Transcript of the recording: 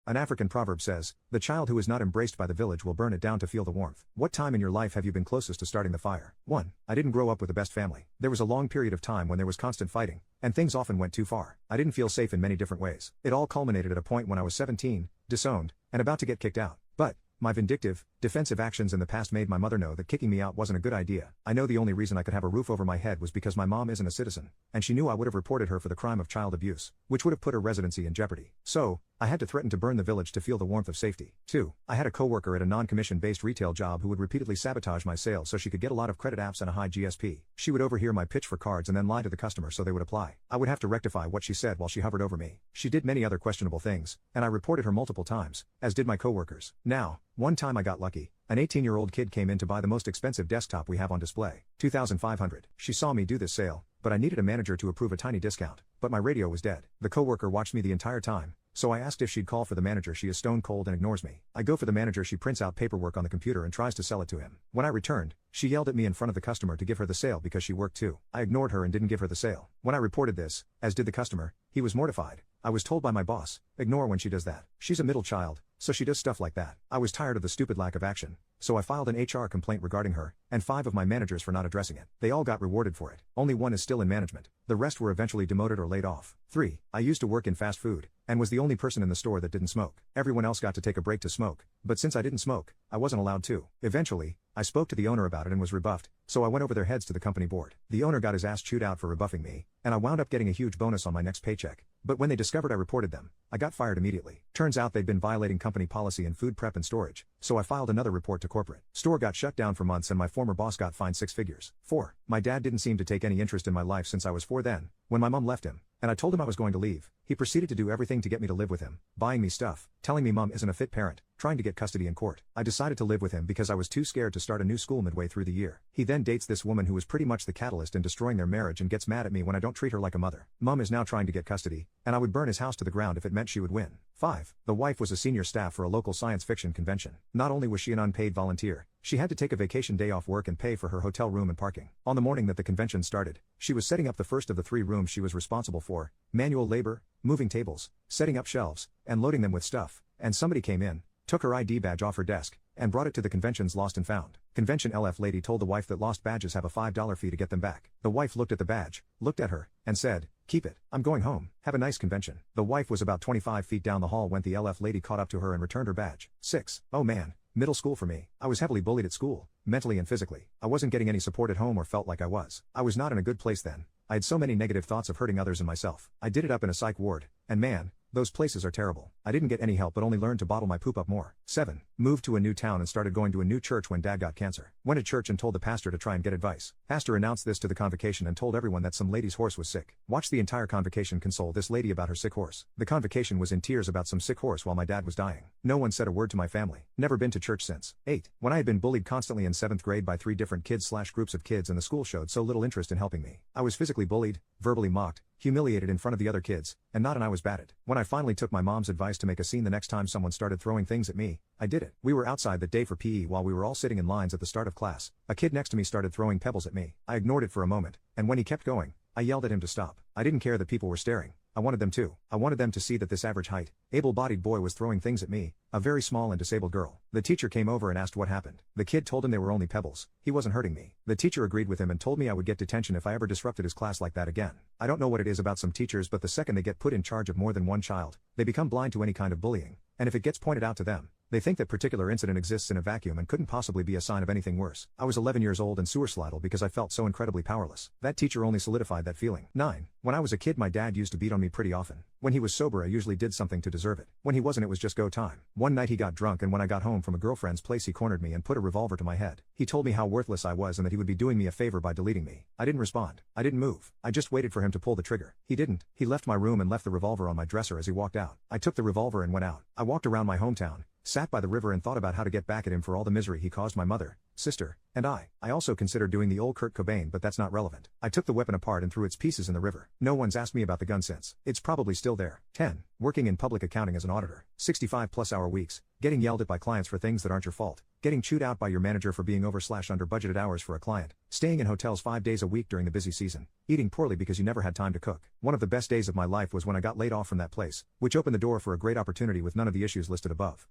An African proverb says, "The child who is not embraced by the village will burn it down to feel the warmth." What time in your life have you been closest to starting the fire? 1. I didn't grow up with the best family. There was a long period of time when there was constant fighting, and things often went too far. I didn't feel safe in many different ways. It all culminated at a point when I was 17, disowned, and about to get kicked out. But my vindictive, defensive actions in the past made my mother know that kicking me out wasn't a good idea. I know the only reason I could have a roof over my head was because my mom isn't a citizen, and she knew I would have reported her for the crime of child abuse, which would have put her residency in jeopardy. So, I had to threaten to burn the village to feel the warmth of safety. 2. I had a coworker at a non-commission-based retail job who would repeatedly sabotage my sales so she could get a lot of credit apps and a high GSP. She would overhear my pitch for cards and then lie to the customer so they would apply. I would have to rectify what she said while she hovered over me. She did many other questionable things, and I reported her multiple times, as did my coworkers. Now, one time I got lucky. An 18-year-old kid came in to buy the most expensive desktop we have on display, $2,500. She saw me do this sale, but I needed a manager to approve a tiny discount. But my radio was dead. The coworker watched me the entire time, so I asked if she'd call for the manager. She is stone cold and ignores me. I go for the manager. She prints out paperwork on the computer and tries to sell it to him. When I returned, she yelled at me in front of the customer to give her the sale because she worked too. I ignored her and didn't give her the sale. When I reported this, as did the customer, he was mortified. I was told by my boss, ignore when she does that. She's a middle child, so she does stuff like that. I was tired of the stupid lack of action, so I filed an HR complaint regarding her, and 5 of my managers for not addressing it. They all got rewarded for it. Only one is still in management. The rest were eventually demoted or laid off. 3. I used to work in fast food, and was the only person in the store that didn't smoke. Everyone else got to take a break to smoke, but since I didn't smoke, I wasn't allowed to. Eventually, I spoke to the owner about it and was rebuffed, so I went over their heads to the company board. The owner got his ass chewed out for rebuffing me, and I wound up getting a huge bonus on my next paycheck. But when they discovered I reported them, I got fired immediately. Turns out they'd been violating company policy in food prep and storage, so I filed another report to corporate. Store got shut down for months and my former boss got fined 6 figures. 4. My dad didn't seem to take any interest in my life since I was 4 then, when my mom left him, and I told him I was going to leave. He proceeded to do everything to get me to live with him, buying me stuff, telling me mom isn't a fit parent, trying to get custody in court. I decided to live with him because I was too scared to start a new school midway through the year. He then dates this woman who was pretty much the catalyst in destroying their marriage and gets mad at me when I don't treat her like a mother. Mom is now trying to get custody, and I would burn his house to the ground if it meant she would win. 5. The wife was a senior staff for a local science fiction convention. Not only was she an unpaid volunteer, she had to take a vacation day off work and pay for her hotel room and parking. On the morning that the convention started, she was setting up the first of the 3 rooms she was responsible for: manual labor, moving tables, setting up shelves, and loading them with stuff. And somebody came in, took her ID badge off her desk, and brought it to the convention's lost and found. Convention LF lady told the wife that lost badges have a $5 fee to get them back. The wife looked at the badge, looked at her, and said, "Keep it. I'm going home. Have a nice convention." The wife was about 25 feet down the hall when the LF lady caught up to her and returned her badge. 6. Oh man. Middle school for me. I was heavily bullied at school, mentally and physically. I wasn't getting any support at home or felt like I was. I was not in a good place then. I had so many negative thoughts of hurting others and myself. I did it up in a psych ward, and man, those places are terrible. I didn't get any help but only learned to bottle my poop up more. 7. Moved to a new town and started going to a new church when dad got cancer. Went to church and told the pastor to try and get advice. Pastor announced this to the convocation and told everyone that some lady's horse was sick. Watched the entire convocation console this lady about her sick horse. The convocation was in tears about some sick horse while my dad was dying. No one said a word to my family. Never been to church since. 8. When I had been bullied constantly in 7th grade by 3 different kids/groups of kids and the school showed so little interest in helping me. I was physically bullied, verbally mocked, humiliated in front of the other kids, and I was batted. When I finally took my mom's advice to make a scene the next time someone started throwing things at me, I did it. We were outside that day for PE while we were all sitting in lines at the start of class. A kid next to me started throwing pebbles at me. I ignored it for a moment, and when he kept going, I yelled at him to stop. I didn't care that people were staring. I wanted them to. I wanted them to see that this average height, able-bodied boy was throwing things at me, a very small and disabled girl. The teacher came over and asked what happened. The kid told him they were only pebbles. He wasn't hurting me. The teacher agreed with him and told me I would get detention if I ever disrupted his class like that again. I don't know what it is about some teachers, but the second they get put in charge of more than one child, they become blind to any kind of bullying, and if it gets pointed out to them, they think that particular incident exists in a vacuum and couldn't possibly be a sign of anything worse. I was 11 years old and sewer-slidle because I felt so incredibly powerless. That teacher only solidified that feeling. 9. When I was a kid, my dad used to beat on me pretty often. When he was sober, I usually did something to deserve it. When he wasn't, it was just go time. One night he got drunk, and when I got home from a girlfriend's place, he cornered me and put a revolver to my head. He told me how worthless I was and that he would be doing me a favor by deleting me. I didn't respond. I didn't move. I just waited for him to pull the trigger. He didn't. He left my room and left the revolver on my dresser as he walked out. I took the revolver and went out. I walked around my hometown, Sat by the river and thought about how to get back at him for all the misery he caused my mother, sister, and I. I also considered doing the old Kurt Cobain, but that's not relevant. I took the weapon apart and threw its pieces in the river. No one's asked me about the gun since. It's probably still there. 10. Working in public accounting as an auditor. 65-plus-hour weeks. Getting yelled at by clients for things that aren't your fault. Getting chewed out by your manager for being over/under budgeted hours for a client. Staying in hotels 5 days a week during the busy season. Eating poorly because you never had time to cook. One of the best days of my life was when I got laid off from that place, which opened the door for a great opportunity with none of the issues listed above.